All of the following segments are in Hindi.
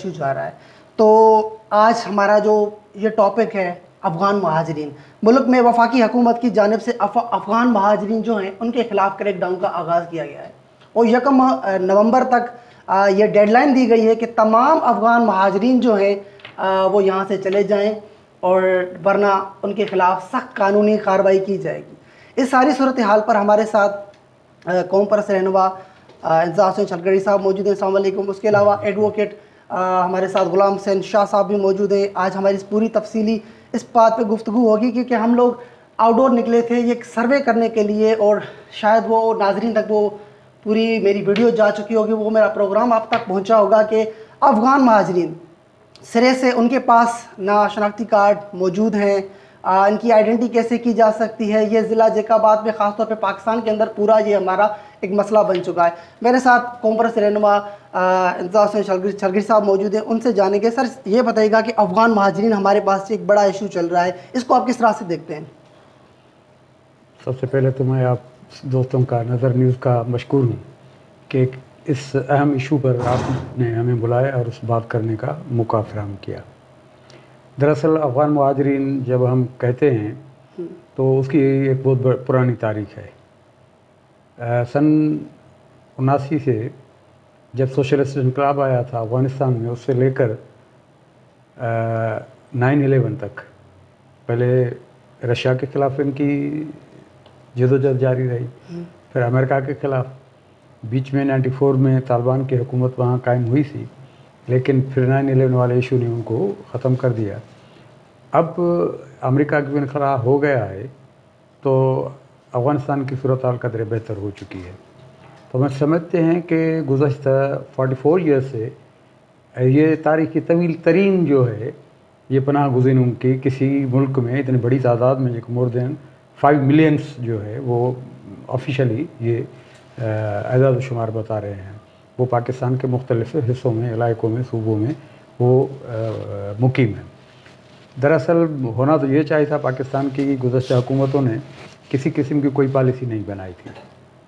इशू जा रहा है। तो आज हमारा जो ये टॉपिक है अफ़गान महाजरीन, मुल्क में वफाकी हुकूमत की जानिब से अफ़गान महाजरीन जो हैं उनके खिलाफ क्रैकडाउन का आगाज़ किया गया है और 1 नवंबर तक ये डेडलाइन दी गई है कि तमाम अफ़गान महाजरीन जो हैं वो यहाँ से चले जाएँ और वरना उनके खिलाफ सख्त कानूनी कार्रवाई की जाएगी। इस सारी सूरत हाल पर हमारे साथ कौम परस्त रहनुमा इंसाफ हुसैन छलगड़ी साहब मौजूद हैं। अस्सलाम वालेकुम। उसके अलावा एडवोकेट हमारे साथ गुलाम हुसैन शाह साहब भी मौजूद हैं। आज हमारी इस पूरी तफसीली इस बात पे गुफ्तगू होगी क्योंकि हम लोग आउटडोर निकले थे ये सर्वे करने के लिए और शायद वो नाजरीन तक वो पूरी मेरी वीडियो जा चुकी होगी, वो मेरा प्रोग्राम आप तक पहुंचा होगा कि अफ़गान महाजरीन सिरे से उनके पास ना शनाख्ती कार्ड मौजूद हैं, इनकी आइडेंटिटी कैसे की जा सकती है, ये ज़िला जैकाबाद में ख़ासतौर पे पाकिस्तान के अंदर पूरा ये हमारा एक मसला बन चुका है। मेरे साथ कौम परस्त रहनुमा इंसाफ हुसैन छलगड़ी साहब मौजूद हैं, उनसे जानेंगे। सर ये बताइएगा कि अफ़गान महाजरीन हमारे पास एक बड़ा इशू चल रहा है, इसको आप किस तरह से देखते हैं? सबसे पहले तो मैं आप दोस्तों का नज़र न्यूज़ का मशकूर हूँ कि इस अहम इशू पर आपने हमें बुलाया और उस बात करने का मौका फराहम किया। दरअसल अफ़गान महाजरीन जब हम कहते हैं तो उसकी एक बहुत पुरानी तारीख़ है। सन 79 से जब सोशलिस्ट इनकलाब आया था अफ़गानिस्तान में, उससे लेकर 9/11 तक पहले रशिया के ख़िलाफ़ इनकी जदोजहद जारी रही, फिर अमेरिका के ख़िलाफ़, बीच में 94 में तालिबान की हुकूमत वहाँ कायम हुई थी, लेकिन फिर 9/11 वाले इशू ने उनको ख़त्म कर दिया। अब अमेरिका की इनखला हो गया है तो अफ़गानिस्तान की सूरत हाल कदरे बेहतर हो चुकी है। तो हम समझते हैं कि गुज़श्ता 44 ईयर से ये तारीख़ी तवील तरीन जो है ये पनाह गुज़ीनों की किसी मुल्क में इतनी बड़ी तादाद में जो मोर दैन 5 मिलियंस जो है वो ऑफिशियली ये एजाज़ शुमार बता रहे हैं, वो पाकिस्तान के मुख्तलिफ़ हिस्सों में, इलाक़ों में, सूबों में वो मुकीम है। दरअसल होना तो ये चाहिए था, पाकिस्तान की गुज़श्ता हुकूमतों ने किसी किस्म की कोई पॉलिसी नहीं बनाई थी,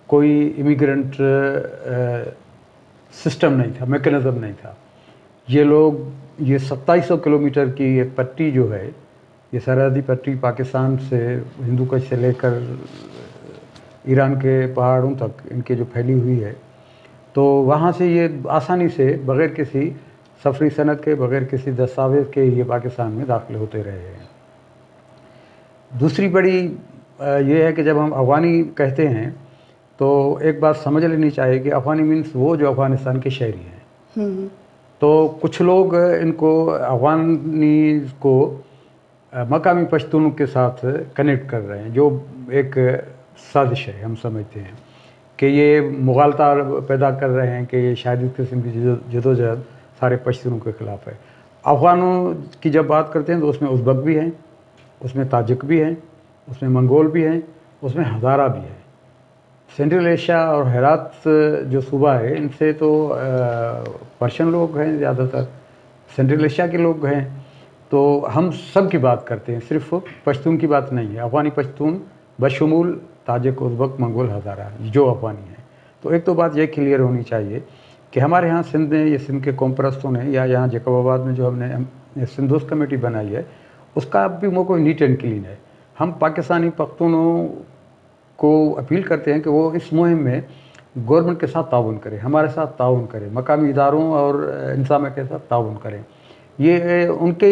कोई इमिग्रेंट सिस्टम नहीं था, मैकेनिज़्म नहीं था। ये लोग ये 2700 किलोमीटर की ये पट्टी जो है, ये सरहदी पट्टी पाकिस्तान से हिंदुकुश से लेकर ईरान के पहाड़ों तक इनके जो फैली हुई है, तो वहाँ से ये आसानी से बग़ैर किसी सफरी सनद के, बग़ैर किसी दस्तावेज़ के ये पाकिस्तान में दाखिल होते रहे हैं। दूसरी बड़ी ये है कि जब हम अफ़गानी कहते हैं तो एक बात समझ लेनी चाहिए कि अफ़गानी मीन्स वो जो अफ़गानिस्तान के शहरी हैं। तो कुछ लोग इनको अफ़गानी को मकामी पश्तूनों के साथ कनेक्ट कर रहे हैं, जो एक साजिश है। हम समझते हैं कि ये मुगालता पैदा कर रहे हैं कि ये शायद इस किस्म की जदोजहद सारे पश्तूनों के ख़िलाफ़ है। अफ़गानों की जब बात करते हैं तो उसमें उज़्बक भी हैं, उसमें ताजिक भी हैं, उसमें मंगोल भी हैं, उसमें हज़ारा भी है। सेंट्रल एशिया और हेरात जो सूबा है, इनसे तो पर्शियन लोग हैं ज़्यादातर, सेंट्रल एशिया के लोग हैं। तो हम सब की बात करते हैं, सिर्फ पश्तून की बात नहीं है। अफ़गानी पश्तून बशमूल ताजिक, उज़्बक, मंगोल, हज़ारा जो अफ़गानी हैं। तो एक तो बात ये क्लियर होनी चाहिए कि हमारे यहाँ सिंध में, ये सिंध के कौम परस्तों ने, या यहाँ जैकबाबाद में जो हमने सिंधोस कमेटी बनाई है, उसका भी मौक़िफ़ नीट एंड क्लीन है। हम पाकिस्तानी पख्तूनों को अपील करते हैं कि वो इस मुहिम में गवर्नमेंट के साथ ताउन करें, हमारे साथ ताउन करें, मकामी इदारों और इंसाम के साथ ताउन करें। ये उनके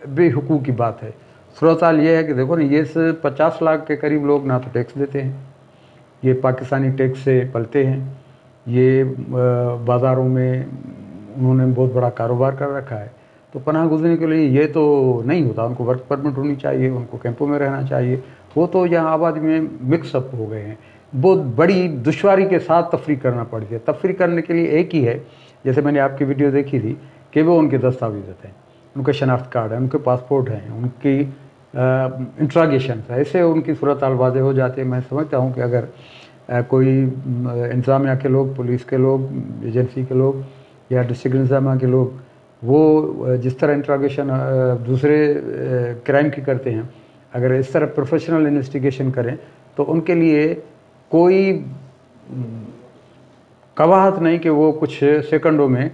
भी हुकूक की बात है। सूरत हाल ये है कि देखो ना, ये 50 लाख के करीब लोग ना तो टैक्स देते हैं, ये पाकिस्तानी टैक्स से पलते हैं, ये बाज़ारों में उन्होंने बहुत बड़ा कारोबार कर रखा है। तो पनाह गुज़रने के लिए ये तो नहीं होता, उनको वर्क परमिट होनी चाहिए, उनको कैंपों में रहना चाहिए। वो तो यहाँ आबादी में मिक्सअप हो गए हैं, बहुत बड़ी दुश्वारी के साथ तफरी करना पड़ती है। तफरी करने के लिए एक ही है, जैसे मैंने आपकी वीडियो देखी थी, कि वो उनके दस्तावेज़ हैं, उनके शनाख्त कार्ड है, उनके पासपोर्ट हैं, उनकी इंट्रागेशन है, ऐसे उनकी सूरत हाल वाज़ेह हो जाती है। मैं समझता हूँ कि अगर कोई इंतज़ामिया के लोग, पुलिस के लोग, एजेंसी के लोग या डिस्ट्रिक्ट इंतज़ामिया के लोग, वो जिस तरह इंट्रागेशन दूसरे क्राइम की करते हैं, अगर इस तरह प्रोफेशनल इन्वेस्टिगेशन करें तो उनके लिए कोई कवाहत नहीं कि वो कुछ सेकंडों में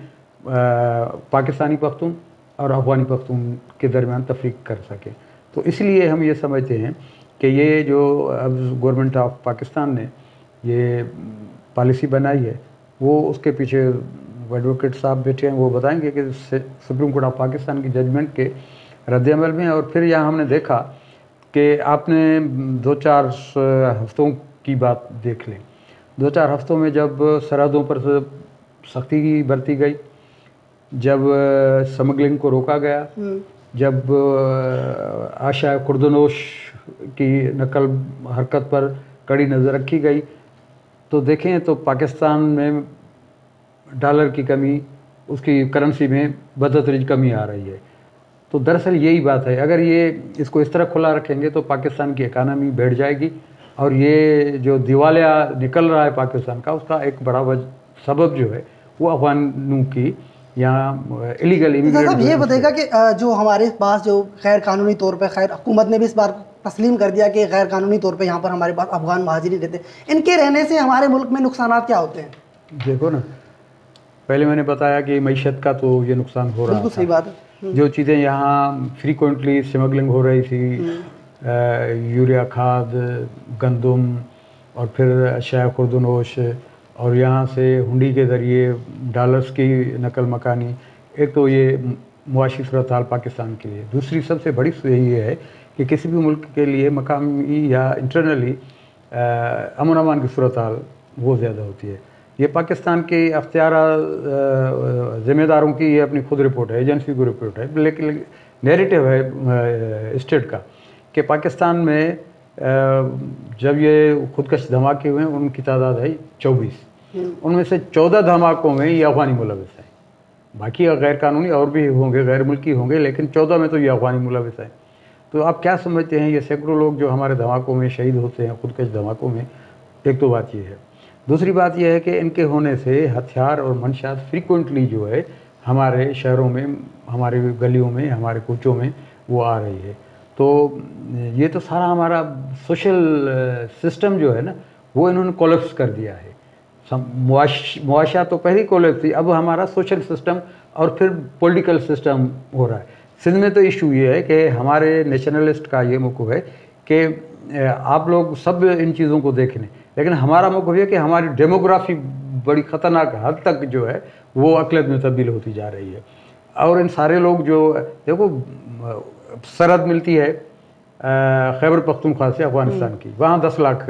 पाकिस्तानी पख्तून और अफगानी पख्तून के दरमियान तफरीक कर सके। तो इसलिए हम ये समझते हैं कि ये जो अब गवर्नमेंट ऑफ पाकिस्तान ने ये पॉलिसी बनाई है, वो उसके पीछे एडवोकेट साहब बैठे हैं, वो बताएंगे कि सुप्रीम कोर्ट ऑफ पाकिस्तान की जजमेंट के रद्दअमल में। और फिर यहाँ हमने देखा कि आपने 2-4 हफ्तों की बात देख लें। 2-4 हफ्तों में जब सरहदों पर सख्ती बरती गई, जब स्मगलिंग को रोका गया, जब आशा खुर्दनोश की नकल हरकत पर कड़ी नज़र रखी गई, तो देखें तो पाकिस्तान में डॉलर की कमी, उसकी करेंसी में बदतरीज कमी आ रही है। तो दरअसल यही बात है, अगर ये इसको इस तरह खुला रखेंगे तो पाकिस्तान की इकानमी बैठ जाएगी, और ये जो दिवालिया निकल रहा है पाकिस्तान का, उसका एक बड़ा सबब जो है वो अफगानों की यहाँ इलीगल इमिग्रेंट। ये बताएगा कि जो हमारे पास जो गैर कानूनी तौर पे, खैर हुकूमत ने भी इस बार तस्लीम कर दिया कि गैर कानूनी तौर पे यहाँ पर हमारे पास अफगान महाजिरीन रहते हैं, इनके रहने से हमारे मुल्क में नुकसान क्या होते हैं? देखो ना, पहले मैंने बताया कि मईशत का तो ये नुकसान हो रहा है। सही बात है। जो चीज़ें यहाँ फ्रीक्वेंटली स्मगलिंग हो रही थी, यूरिया खाद, गंदम और फिर अशाया खुर्दनोश, और यहाँ से हुंडी के ज़रिए डॉलर्स की नकल मकानी, एक तो ये मुआशी सूरत हाल पाकिस्तान के लिए। दूसरी सबसे बड़ी ये है कि किसी भी मुल्क के लिए मकामी या इंटरनली अमन अमान की सूरत हाल वो ज़्यादा होती है। ये पाकिस्तान के अख्तियारा ज़िम्मेदारों की ये अपनी खुद रिपोर्ट है, एजेंसी की रिपोर्ट है, लेकिन नैरेटिव है स्टेट का कि पाकिस्तान में जब ये खुदकश धमाके हुए हैं उनकी तादाद है 24, उनमें से 14 धमाकों में ये अफगानी मुलविस है। बाकी गैर कानूनी और भी होंगे, गैर मुल्की होंगे, लेकिन 14 में तो ये अफगानी मुलविस है। तो आप क्या समझते हैं, ये सैकड़ों लोग जो हमारे धमाकों में शहीद होते हैं, खुदकश धमाकों में, एक तो बात ये है। दूसरी बात यह है कि इनके होने से हथियार और मंशात फ्रीक्वेंटली जो है हमारे शहरों में, हमारे गलियों में, हमारे कूचों में वो आ रही है। तो ये तो सारा हमारा सोशल सिस्टम जो है ना, वो इन्होंने कोलैप्स कर दिया है। मुआशा तो पहले कोलैप्स थी, अब हमारा सोशल सिस्टम और फिर पॉलिटिकल सिस्टम हो रहा है। सिंध में तो इशू ये है कि हमारे नेशनलिस्ट का ये मौक़िफ़ है कि आप लोग सब इन चीज़ों को देख लें, लेकिन हमारा मौक़िफ़ है कि हमारी डेमोग्राफी बड़ी ख़तरनाक हद तक जो है वो अक़लियत में तब्दील होती जा रही है। और इन सारे लोग जो देखो, सरहद मिलती है खैबर पख्तूनख्वा से अफ़गानिस्तान की, वहाँ 10 लाख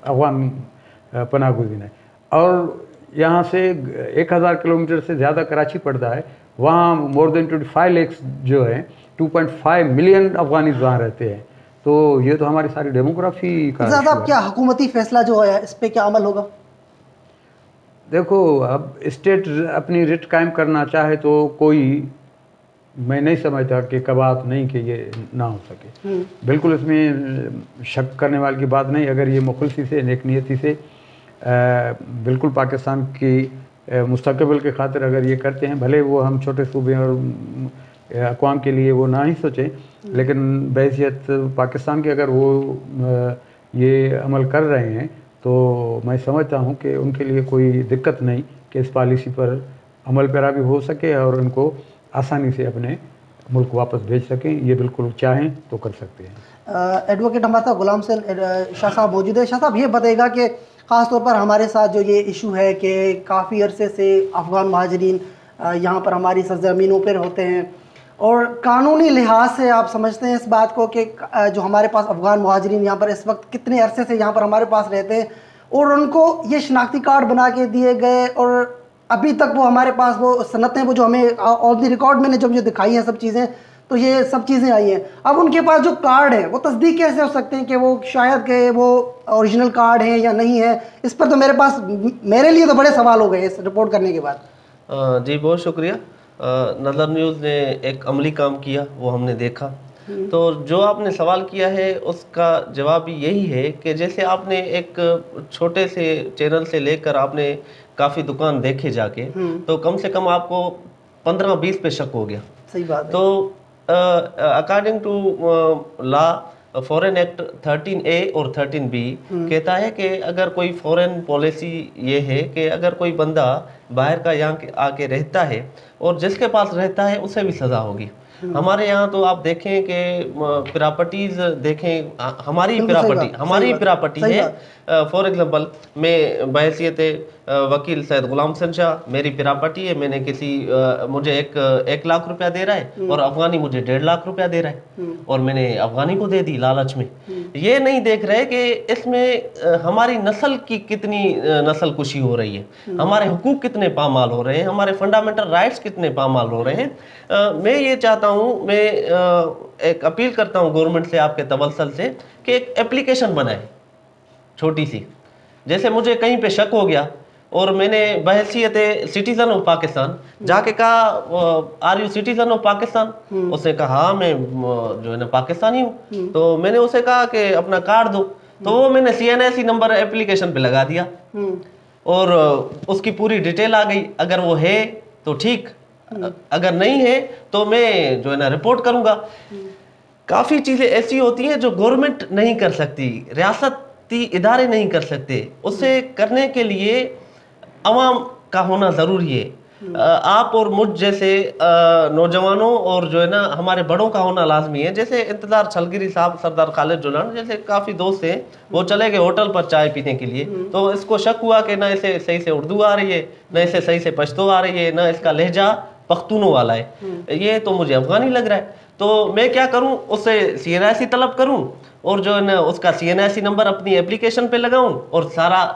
अफ़गान पनाह गुज़ीन है, और यहाँ से 1000 किलोमीटर से ज़्यादा कराची पड़ता है, वहाँ मोर देन 25 लाख जो है 2.5 मिलियन अफ़गानीज़ वहाँ रहते हैं। तो ये तो हमारी सारी डेमोग्राफी का ज़्यादा। क्या हुकूमती फैसला जो है इस पर क्या अमल होगा? देखो, अब स्टेट अपनी रिट कायम करना चाहे तो कोई, मैं नहीं समझता कि कबात नहीं कि ये ना हो सके। बिल्कुल इसमें शक करने वाली की बात नहीं। अगर ये मुखलसी से, नेकनियती से बिल्कुल पाकिस्तान की मुस्तक़बिल के खातिर अगर ये करते हैं, भले वो हम छोटे सूबे और अक़वाम के लिए वो ना ही सोचें, लेकिन बहैसियत पाकिस्तान के अगर वो ये अमल कर रहे हैं तो मैं समझता हूँ कि उनके लिए कोई दिक्कत नहीं कि इस पॉलिसी पर अमल पैरा भी हो सके और उनको आसानी से अपने मुल्क वापस भेज सकें। ये बिल्कुल चाहें तो कर सकते हैं। एडवोकेट हमारे साथ गुलाम से शाह साहब मौजूद है। शाह साहब, ये बताएगा कि ख़ास तौर पर हमारे साथ जो ये इशू है कि काफ़ी अरसे से अफ़गान महाजरीन यहाँ पर हमारी सरज़मीनों पर होते हैं, और कानूनी लिहाज से आप समझते हैं इस बात को कि जो हमारे पास अफ़गान महाजरीन यहाँ पर इस वक्त कितने अरसे से यहाँ पर हमारे पास रहते हैं, और उनको ये शनाख्ती कार्ड बना के दिए गए, और अभी तक वो हमारे पास वो सनतें वो जो हमें ऑफ द रिकॉर्ड मैंने जब ये दिखाई हैं सब चीज़ें, तो ये सब चीज़ें आई हैं। अब उनके पास जो कार्ड है वो तस्दीक कैसे हो सकते हैं कि वो शायद के वो ओरिजिनल कार्ड है या नहीं है? इस पर तो मेरे लिए तो बड़े सवाल हो गए इस रिपोर्ट करने के बाद। जी बहुत शुक्रिया। नज़र न्यूज़ ने एक अमली काम किया, वो हमने देखा। तो जो आपने सवाल किया है उसका जवाब यही है कि जैसे आपने एक छोटे से चैनल से लेकर आपने काफ़ी दुकान देखे जाके, तो कम से कम आपको 15-20 पे शक हो गया। सही बात है। तो according to law, foreign act 13A और 13B कहता है कि अगर कोई फॉरेन पॉलिसी ये है कि अगर कोई बंदा बाहर का यहाँ आके रहता है और जिसके पास रहता है उसे भी सज़ा होगी। हमारे यहाँ तो आप देखें कि प्रॉपर्टीज देखें, हमारी प्रॉपर्टी है। फॉर एग्जांपल मैं बहैसियत वकील सैयद गुलाम हसन शाह, मेरी प्रॉपर्टी है, मैंने मुझे एक लाख रुपया दे रहा है और अफगानी मुझे 1.5 लाख रुपया दे रहा है और मैंने अफगानी को दे दी लालच में। ये नहीं देख रहे कि इसमें हमारी नस्ल की कितनी नस्ल कुशी हो रही है, हमारे हुकूक कितने पामाल हो रहे हैं, हमारे फंडामेंटल राइट्स कितने पामाल हो रहे हैं। मैं ये चाहता हूँ, मैं एक अपील करता हूँ गवर्नमेंट से, आपके तवसल से, कि एक एप्लीकेशन बनाए छोटी सी। जैसे मुझे कहीं पे शक हो गया और मैंने बहैसियत सिटीजन ऑफ पाकिस्तान जाके कहा are you citizen of Pakistan, उसने कहा हाँ मैं जो है ना पाकिस्तानी हूँ। तो मैंने उसे कहा कि अपना कार्ड दो, तो वो मैंने CNSE नंबर एप्लीकेशन पे लगा दिया और उसकी पूरी डिटेल आ गई। अगर वो है तो ठीक, अगर नहीं है तो मैं जो है ना रिपोर्ट करूंगा। काफ़ी चीज़ें ऐसी होती हैं जो गवर्नमेंट नहीं कर सकती, रियासती इदारे नहीं कर सकते, उसे करने के लिए अवाम का होना ज़रूरी है। आप और मुझ जैसे नौजवानों और जो है ना हमारे बड़ों का होना लाजमी है। जैसे इंतज़ार छलगिरी साहब, सरदार खालिद जुलान जैसे काफ़ी दोस्त हैं, वो चले गए होटल पर चाय पीने के लिए, तो इसको शक हुआ कि ना इसे सही से उर्दू आ रही है, ना इसे सही से पश्तो आ रही है, ना इसका लहजा पख्तूनों वाला है, ये तो मुझे अफगानी लग रहा है। तो मैं क्या करूं, उससे CNSE तलब करूं और जो है ना उसका CNSE नंबर अपनी एप्लीकेशन पे लगाऊं और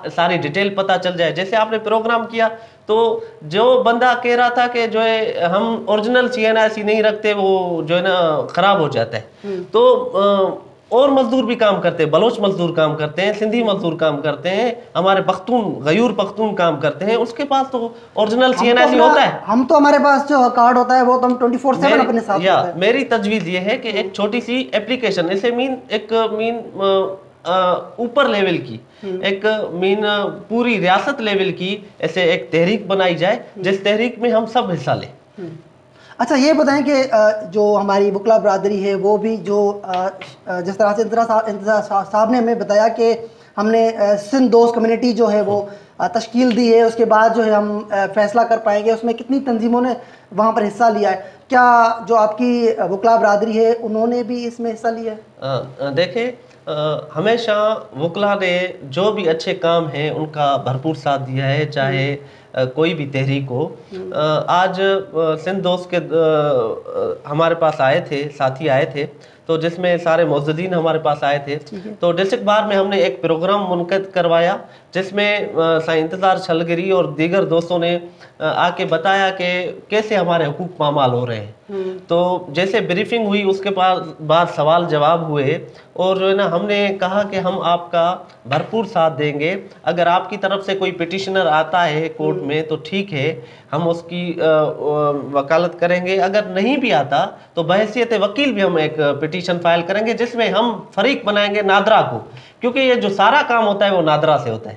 सारी डिटेल पता चल जाए। जैसे आपने प्रोग्राम किया तो जो बंदा कह रहा था कि जो है हम ओरिजिनल CNSE नहीं रखते, वो जो है ना खराब हो जाता है, तो और मजदूर भी काम करते हैं, बलोच मजदूर काम करते हैं, सिंधी मजदूर काम करते हैं, हमारे पख्तून गयूर पख्तून काम करते हैं, उसके पास तो ओरिजिनल CNSE होता है। हम तो हमारे पास जो कार्ड होता है वो तो हम 24/7 अपने साथ होता है। मेरी तजवीज़ ये है कि एक छोटी सी एप्लीकेशन, इसे ऊपर लेवल की एक पूरी रियासत लेवल की ऐसे एक तहरीक बनाई जाए, जिस तहरीक में हम सब हिस्सा लें। अच्छा ये बताएं कि जो हमारी वकला बरादरी है वो भी जो जिस तरह से इंतज़ार साहब ने हमें बताया कि हमने सिंध दोस्त कम्युनिटी जो है वो तश्कील दी है, उसके बाद जो है हम फैसला कर पाएंगे उसमें कितनी तंजीमों ने वहाँ पर हिस्सा लिया है। क्या जो आपकी वकला बरादरी है उन्होंने भी इसमें हिस्सा लिया है? देखें, हमेशा वकला ने जो भी अच्छे काम हैं उनका भरपूर साथ दिया है, चाहे कोई भी तहरीक हो। आज सिंध दोस्त के हमारे पास आए थे, साथी आए थे, तो जिसमें सारे मुअज़्ज़िज़ीन हमारे पास आए थे। तो डिस्ट्रिक्ट बार में हमने एक प्रोग्राम मुनक़िद करवाया जिसमें इंतज़ार छलगिरी और दीगर दोस्तों ने आके बताया कि कैसे हमारे हुकूक पामाल हो रहे हैं। तो जैसे ब्रीफिंग हुई उसके बाद सवाल जवाब हुए और जो है ना हमने कहा कि हम आपका भरपूर साथ देंगे। अगर आपकी तरफ से कोई पिटिशनर आता है कोर्ट में तो ठीक है, हम उसकी वकालत करेंगे। अगर नहीं भी आता तो बहैसियत वकील भी हम एक पिटीशन फाइल करेंगे जिसमें हम फरीक बनाएंगे नादरा को, क्योंकि ये जो सारा काम होता है वो नादरा से होता है।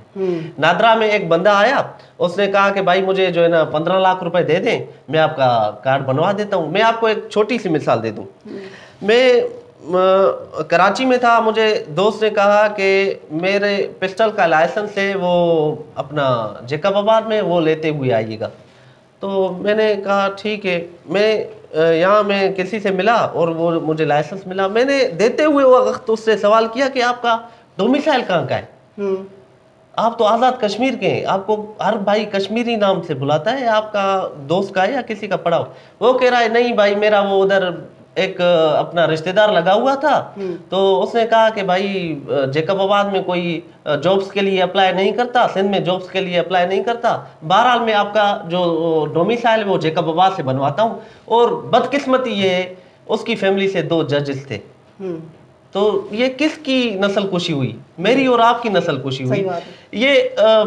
नादरा में एक बंदा आया, उसने कहा कि भाई मुझे जो है ना 15 लाख रुपए दे दें, मैं आपका कार्ड बनवा देता हूँ। मैं आपको एक छोटी सी मिसाल दे दूँ। मैं कराची में था, मुझे दोस्त ने कहा कि मेरे पिस्टल का लाइसेंस है वो अपना जैकबाबाद में वो लेते हुए आइएगा। तो मैंने कहा ठीक है। मैं किसी से मिला और वो मुझे लाइसेंस मिला। मैंने देते हुए वक्त उससे सवाल किया कि आपका डोमिसाइल कहाँ का है? आप तो आज़ाद कश्मीर के हैं, आपको हर भाई कश्मीरी नाम से बुलाता है, आपका दोस्त का है या किसी का पड़ा हो? वो कह रहा है नहीं भाई मेरा वो उधर एक अपना रिश्तेदार लगा हुआ था। तो उसने कहा कि भाई जैकबाबाद में कोई जॉब्स के लिए अप्लाई नहीं करता, सिंध में जॉब्स के लिए अप्लाई नहीं करता। बहरहाल मैं आपका जो डोमिसाइल वो जैकबाबाद से बनवाता हूँ। और बदकिस्मती ये उसकी फैमिली से 2 जजेस थे। तो ये किसकी नस्ल कुशी हुई? मेरी और आपकी नस्ल कुशी हुई। ये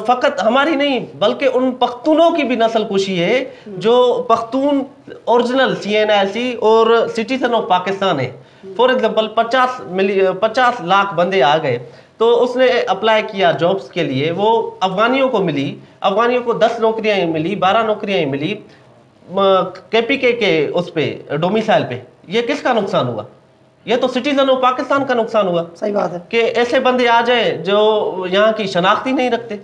फ़कत हमारी नहीं बल्कि उन पख्तूनों की भी नस्ल कुशी है जो पख्तून ओरिजिनल CNSE और सिटीजन ऑफ पाकिस्तान है। फॉर एग्जांपल 50 लाख बंदे आ गए, तो उसने अप्लाई किया जॉब्स के लिए, वो अफगानियों को मिली, अफगानियों को 10 नौकरियाँ मिली, 12 नौकरियाँ मिली KPK के उस पे डोमिसाइल पे। ये किसका नुकसान हुआ? ये तो सिटीजन ऑफ पाकिस्तान का नुकसान हुआ। सही बात है कि ऐसे बंदे आ जाए जो यहाँ की शनाख्त ही नहीं रखते।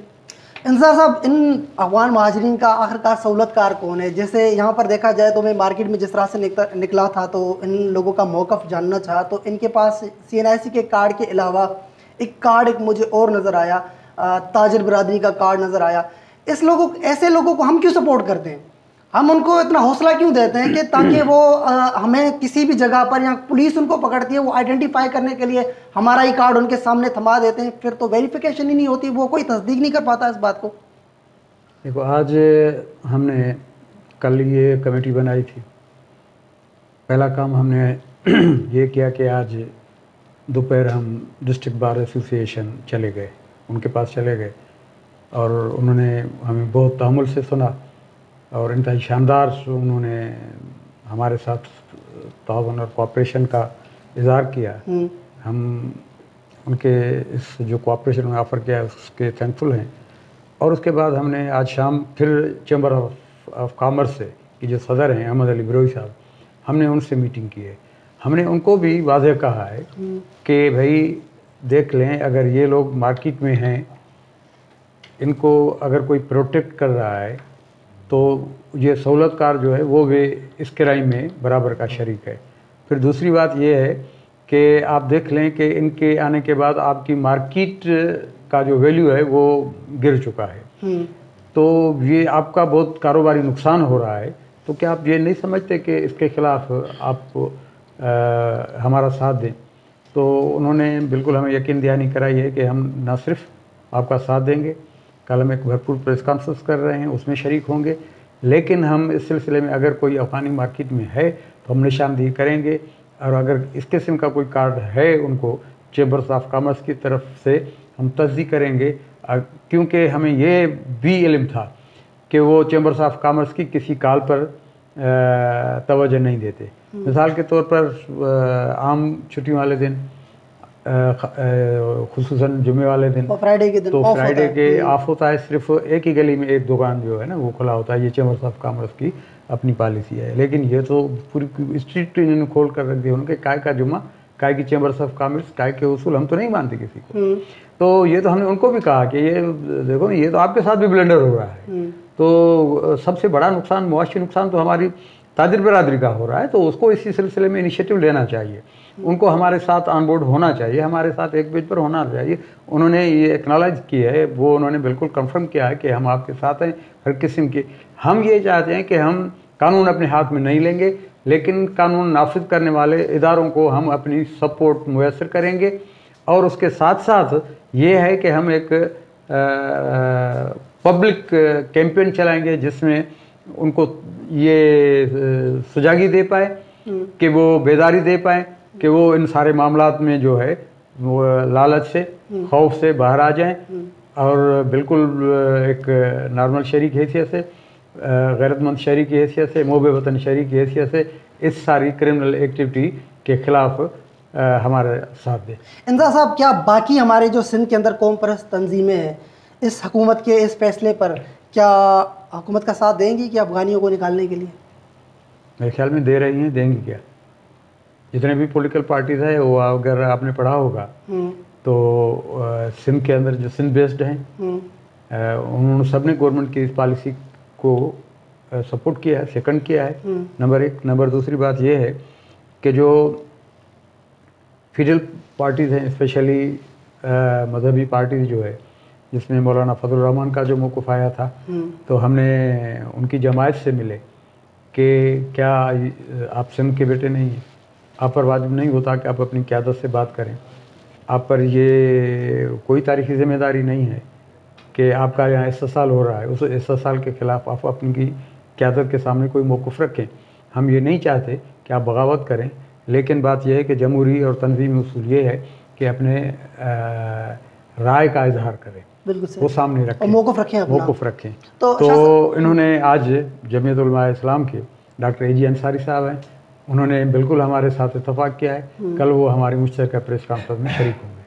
इंतज़ार साहब, इन अफगान महाजरीन का आखिरकार सहूलतकार कौन है? जैसे यहाँ पर देखा जाए तो मैं मार्केट में जिस तरह से निकला था तो इन लोगों का मौक़िफ़ जानना चाहा, तो इनके पास CNIC के कार्ड के अलावा एक कार्ड एक मुझे और नज़र आया, ताजिर बिरादरी का कार्ड नज़र आया। ऐसे लोगों को हम क्यों सपोर्ट करते हैं? हम उनको इतना हौसला क्यों देते हैं कि ताकि वो हमें किसी भी जगह पर या पुलिस उनको पकड़ती है वो आइडेंटिफाई करने के लिए हमारा ही कार्ड उनके सामने थमा देते हैं, फिर तो वेरिफिकेशन ही नहीं होती, वो कोई तस्दीक नहीं कर पाता इस बात को। देखो, आज हमने कल ये कमेटी बनाई थी। पहला काम हमने ये किया कि आज दोपहर हम डिस्ट्रिक्ट बार एसोसिएशन चले गए, उनके पास चले गए और उन्होंने हमें बहुत तहम्मुल से सुना और इंतहाई शानदार उन्होंने हमारे साथ ताउन और कोऑपरेशन का इज़हार किया। हम उनके इस जो कोऑपरेशन उन्होंने ऑफ़र किया उसके थैंकफुल हैं। और उसके बाद हमने आज शाम फिर चैम्बर ऑफ कॉमर्स से कि जो सदर हैं अहमद अली बरोई साहब, हमने उनसे मीटिंग की है। हमने उनको भी वाज़ेह कहा है कि भाई देख लें, अगर ये लोग मार्केट में हैं, इनको अगर कोई प्रोटेक्ट कर रहा है तो ये सहूलतकार जो है वो भी इस किराए में बराबर का शरीक है। फिर दूसरी बात ये है कि आप देख लें कि इनके आने के बाद आपकी मार्केट का जो वैल्यू है वो गिर चुका है, तो ये आपका बहुत कारोबारी नुकसान हो रहा है। तो क्या आप ये नहीं समझते कि इसके ख़िलाफ़ आप हमारा साथ दें? तो उन्होंने बिल्कुल हमें यकीन दहानी कराई है कि हम न सिर्फ आपका साथ देंगे, कल हम एक भरपूर प्रेस कॉन्फ्रेंस कर रहे हैं, उसमें शरीक होंगे, लेकिन हम इस सिलसिले में अगर कोई अफ़गानी मार्केट में है तो हम निशानदेही करेंगे। और अगर इस किस्म का कोई कार्ड है उनको चैम्बर्स ऑफ कॉमर्स की तरफ से हम तस्दीक करेंगे, क्योंकि हमें ये भी इल्म था कि वो चैम्बर्स ऑफ कॉमर्स की किसी कॉल पर तवज्जो नहीं देते। मिसाल के तौर पर आम छुट्टियों वाले दिन, खुसूसन जुम्मे वाले दिन, फ्राइडे के दिन तो फ्राइडे के ऑफ होता है। सिर्फ एक ही गली में एक दुकान जो है ना वो खुला होता है। ये चैम्बर्स ऑफ कॉमर्स की अपनी पॉलिसी है, लेकिन ये तो पूरी स्ट्रीट इन्होंने खोल कर रख दिया। उनके काय का जुम्मा, काय की चैम्बर्स ऑफ कॉमर्स, काय के उसूल हम तो नहीं मानते किसी को। तो ये तो हमने उनको भी कहा कि ये देखो ना, ये तो आपके साथ भी ब्लेंडर हो रहा है। तो सबसे बड़ा नुकसान, मुआशी नुकसान तो हमारी ताजिर बिरादरी का हो रहा है, तो उसको इसी सिलसिले में इनिशिएटिव लेना चाहिए। उनको हमारे साथ ऑन बोर्ड होना चाहिए, हमारे साथ एक पेज पर होना चाहिए। उन्होंने ये एक्नॉलेज किया है, वो उन्होंने बिल्कुल कंफर्म किया है कि हम आपके साथ हैं हर किस्म के। हम ये चाहते हैं कि हम कानून अपने हाथ में नहीं लेंगे, लेकिन कानून नाफिज करने वाले इदारों को हम अपनी सपोर्ट मुयसर करेंगे। और उसके साथ साथ ये है कि हम एक पब्लिक कैंपेन चलाएंगे जिसमें उनको ये सुजागी दे पाए कि वो बेदारी दे पाए कि वो इन सारे मामलात में जो है वो लालच से, खौफ से बाहर आ जाएं और बिल्कुल एक नॉर्मल शरीक हैसियत से, गैरतमंद शरीक की हैसियत से, मोहब्बे वतन शरीक की हैसियत से इस सारी क्रिमिनल एक्टिविटी के ख़िलाफ़ हमारे साथ दे। इंतज़ार साहब, क्या बाकी हमारे जो सिंध के अंदर कौम परस्त तंजीमें हैं इस हुकूमत के इस फैसले पर क्या हुकूमत का साथ देंगी कि अफ़गानियों को निकालने के लिए? मेरे ख्याल में दे रही हैं। देंगी क्या? जितने भी पॉलिटिकल पार्टीज़ है वो, अगर आपने पढ़ा होगा तो सिंध के अंदर जो सिंध बेस्ड हैं उन्होंने सब ने गवर्नमेंट की इस पॉलिसी को सपोर्ट किया है, सेकंड किया है, नंबर एक। नंबर दूसरी बात ये है कि जो फेडरल पार्टीज़ हैं, स्पेशली मजहबी पार्टीज़ जो है, जिसमें मौलाना फजल रहमान का जो मौक़िफ़ आया था, तो हमने उनकी जमायत से मिले कि क्या आप सिंध के बेटे नहीं हैं, आप पर वाजिब नहीं होता कि आप अपनी क़यादत से बात करें, आप पर ये कोई तारीख़ी ज़िम्मेदारी नहीं है कि आपका यहाँ इस्तेसाल हो रहा है, उस इस्तेसाल के ख़िलाफ़ आप अपनी क़यादत के सामने कोई मौक़िफ़ रखें। हम ये नहीं चाहते कि आप बगावत करें, लेकिन बात यह है कि जमहूरी और तंजीमी उसूल ये है कि अपने राय का इजहार करें, वो सामने रखें, मौक़िफ़ रखें, मौक़िफ़ रखें। तो इन्होंने आज जमीयत उलमा इस्लाम के डॉक्टर AG अंसारी साहब हैं, उन्होंने बिल्कुल हमारे साथ इत्तफाक किया है। कल वो हमारी मुश्तरका प्रेस कॉन्फ्रेंस में शरीक होंगे।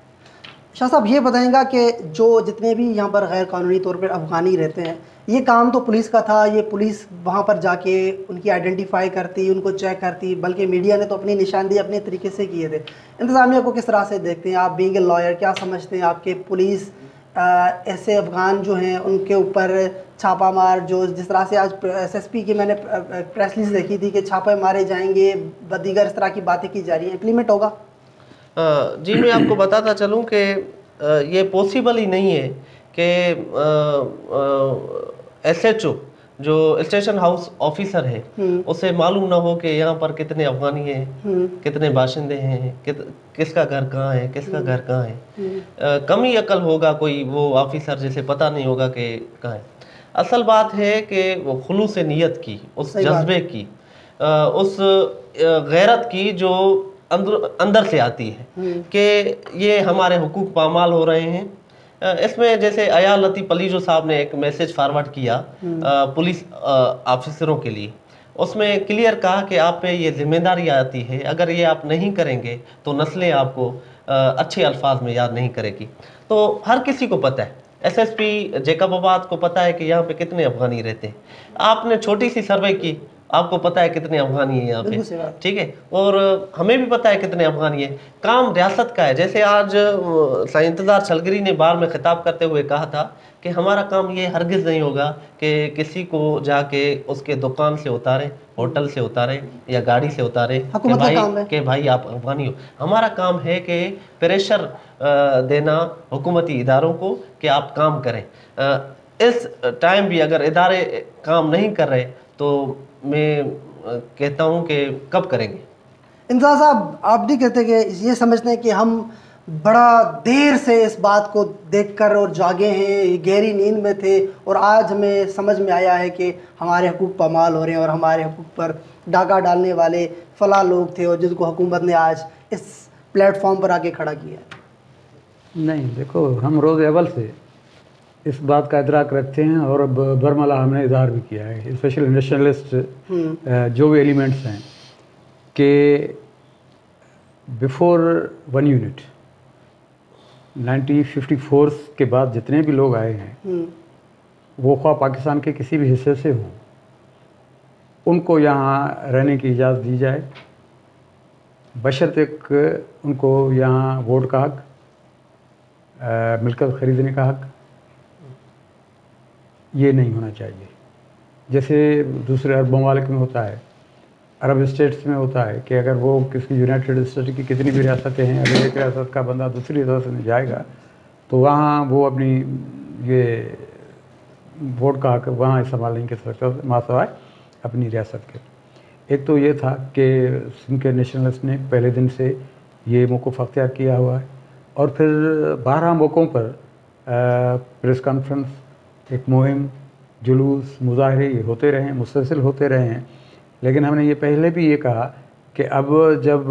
शाह साहब, ये बताएंगा कि जो जितने भी यहाँ पर गैर कानूनी तौर पर अफ़गानी रहते हैं, ये काम तो पुलिस का था, ये पुलिस वहाँ पर जाके उनकी आइडेंटिफाई करती, उनको चेक करती, बल्कि मीडिया ने तो अपनी निशानदेही अपने तरीके से किए थे। इंतज़ामिया को किस तरह से देखते हैं आप, बीइंग ए लॉयर, क्या समझते हैं आपके पुलिस ऐसे अफगान जो हैं उनके ऊपर छापा मार, जो जिस तरह से आज SSP की मैंने प्रेस रिलीज देखी थी कि छापे मारे जाएंगे, दीगर इस तरह की बातें की जा रही हैं, इम्प्लीमेंट होगा? जी, मैं आपको बताता चलूँ कि ये पॉसिबल ही नहीं है कि SHO जो स्टेशन हाउस ऑफिसर है उसे मालूम ना हो कि यहाँ पर कितने अफगानी हैं, कितने बाशिंदे हैं, किसका घर कहाँ है, किसका घर कहाँ है। कम ही अकल होगा कोई वो ऑफिसर जिसे पता नहीं होगा कि कहाँ है। असल बात है कि वो खुलूस नीयत की, उस जज्बे की, उस गैरत की जो अंदर से आती है कि ये हमारे हुकूक पामाल हो रहे हैं। इसमें जैसे अया लतीफ़ अली जो साहब ने एक मैसेज फॉरवर्ड किया पुलिस ऑफिसरों के लिए, उसमें क्लियर कहा कि आप पे ये जिम्मेदारी आती है, अगर ये आप नहीं करेंगे तो नस्लें आपको अच्छे अल्फाज में याद नहीं करेगी। तो हर किसी को पता है, SSP जैकबाबाद को पता है कि यहाँ पे कितने अफगानी रहते हैं। आपने छोटी सी सर्वे की, आपको पता है कितने अफगानी हैं यहाँ पे, ठीक है, और हमें भी पता है कितने अफगानी हैं। काम रियासत का है। जैसे आज इंतज़ार छलगरी ने बार में खिताब करते हुए कहा था कि हमारा काम ये हरगिज़ नहीं होगा कि किसी को जाके उसके दुकान से उतारे, होटल से उतारे या गाड़ी से उतारे कि भाई आप अफगानी हो। हमारा काम है कि प्रेशर देना हुकूमती इदारों को कि आप काम करें। इस टाइम भी अगर इदारे काम नहीं कर रहे तो मैं कहता हूं कि कब करेंगे। इंतज़ार साहब, आप नहीं कहते कि ये समझते हैं कि हम बड़ा देर से इस बात को देखकर और जागे हैं, गहरी नींद में थे, और आज हमें समझ में आया है कि हमारे हकूक़ पामाल हो रहे हैं और हमारे हकूक़ पर डाका डालने वाले फला लोग थे और जिनको हुकूमत ने आज इस प्लेटफॉर्म पर आके खड़ा किया? नहीं, देखो, हम रोज़ अव्वल से इस बात का इदराक रखते हैं और अब बरमला हमने इजहार भी किया है, स्पेशली नेशनलिस्ट जो भी एलिमेंट्स हैं, कि बिफोर 1 यूनिट 1954 के बाद जितने भी लोग आए हैं वो ख्वाह पाकिस्तान के किसी भी हिस्से से हों, उनको यहाँ रहने की इजाज़त दी जाए, बशर्ते उनको यहाँ वोट का हक, मिल्कत ख़रीदने का हक ये नहीं होना चाहिए। जैसे दूसरे अरब ममालिक में होता है, अरब स्टेट्स में होता है कि अगर वो किसी यूनाइटेड स्टेट की कितनी भी रियासतें हैं, अगर एक रियासत का बंदा दूसरी रियासत में जाएगा तो वहाँ वो अपनी ये वोट का हक वहाँ इस्तेमाल नहीं कर सकता मासवाए अपनी रियासत के। एक तो ये था कि सिंध के नेशनलिस्ट ने पहले दिन से ये मौक़िफ़ अख्तियार किया हुआ है, और फिर 12 मौक़ों पर प्रेस कॉन्फ्रेंस, एक मुहिम, जुलूस, मुजाहरे ये होते रहे हैं, मुसलसल होते रहे हैं। लेकिन हमने ये पहले भी ये कहा कि अब जब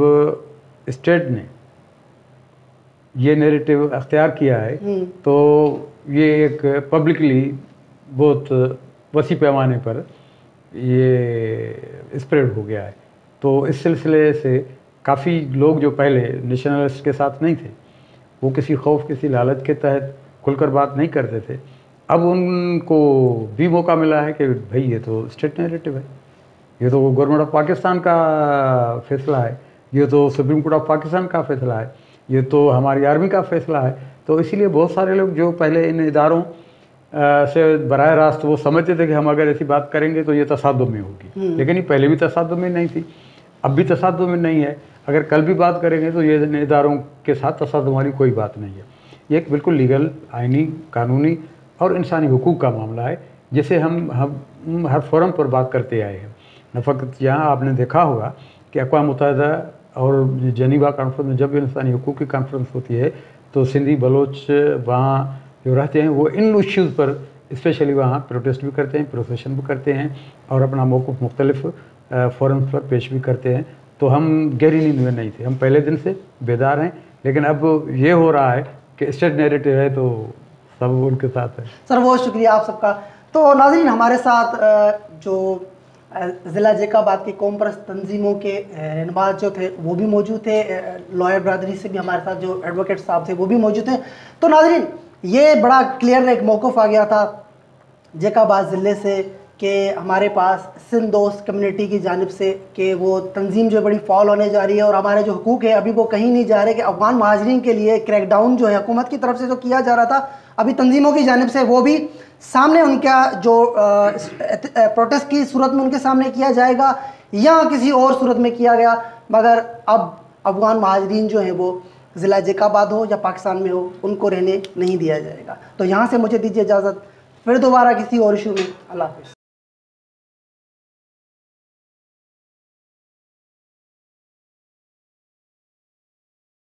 स्टेट ने ये नैरेटिव अख्तियार किया है तो ये एक पब्लिकली बहुत वसी पैमाने पर ये स्प्रेड हो गया है। तो इस सिलसिले से काफ़ी लोग जो पहले नेशनलिस्ट के साथ नहीं थे, वो किसी खौफ, किसी लालच के तहत खुलकर बात नहीं करते थे, अब उनको भी मौका मिला है कि भाई ये तो स्टेट नैरेटिव है, ये तो गवर्नमेंट ऑफ पाकिस्तान का फैसला है, ये तो सुप्रीम कोर्ट ऑफ पाकिस्तान का फैसला है, ये तो हमारी आर्मी का फैसला है। तो इसीलिए बहुत सारे लोग जो पहले इन इदारों से बराह रास्त वो समझते थे कि हम अगर ऐसी बात करेंगे तो ये तसादुम में होगी, लेकिन ये पहले भी तसादुम में नहीं थी, अब भी तसादुम में नहीं है। अगर कल भी बात करेंगे तो ये इदारों के साथ तसादुम वाली कोई बात नहीं है। ये एक बिल्कुल लीगल, आइनी, कानूनी और इंसानी हुकूक का मामला है, जिसे हम हर फोरम पर बात करते आए हैं। न फ़कत यहाँ आपने देखा होगा कि अक़वाम मुत्तहिदा और जनीवा कॉन्फ्रेंस में जब इंसानी हुकूक की कॉन्फ्रेंस होती है तो सिंधी बलोच वहाँ जो रहते हैं वो इन इश्यूज़ पर स्पेशली वहाँ प्रोटेस्ट भी करते हैं, प्रोसेशन भी करते हैं और अपना मौक़िफ़ मुख्तलिफ़ फोरम्स पर पेश भी करते हैं। तो हम गहरी नींद में नहीं थे, हम पहले दिन से बेदार हैं। लेकिन अब ये हो रहा है कि स्टेट नैरेटिव है तो सब उनके साथ है। सर बहुत शुक्रिया आप सबका। तो नाज़रीन, हमारे साथ जो ज़िला जैकाबाद की कौम परस्त तंजीमों के रहनुमा जो थे वो भी मौजूद थे, लॉयर बरदरी से भी हमारे साथ जो एडवोकेट साहब थे वो भी मौजूद थे। तो नाज़रीन, ये बड़ा क्लियर एक मौक़िफ़ आ गया था जैकाबाद ज़िले से कि हमारे पास सिंध दोस्त कम्युनिटी की जानिब से कि वो तंजीम जो बड़ी फॉल होने जा रही है और हमारे जो हुकूक है अभी वो कहीं नहीं जा रहे, कि अफ़गान महाजरीन के लिए क्रैकडाउन जो है हुकूमत की तरफ से जो किया जा रहा था अभी तंजीमों की जानिब से वो भी सामने उनका जो प्रोटेस्ट की सूरत में उनके सामने किया जाएगा या किसी और सूरत में किया गया, मगर अब अफगान महाजरीन जो हैं वो ज़िला जैकाबाद हो या पाकिस्तान में हो, उनको रहने नहीं दिया जाएगा। तो यहाँ से मुझे दीजिए इजाज़त, फिर दोबारा किसी और इशू में। अल्लाह हाफ़िज़।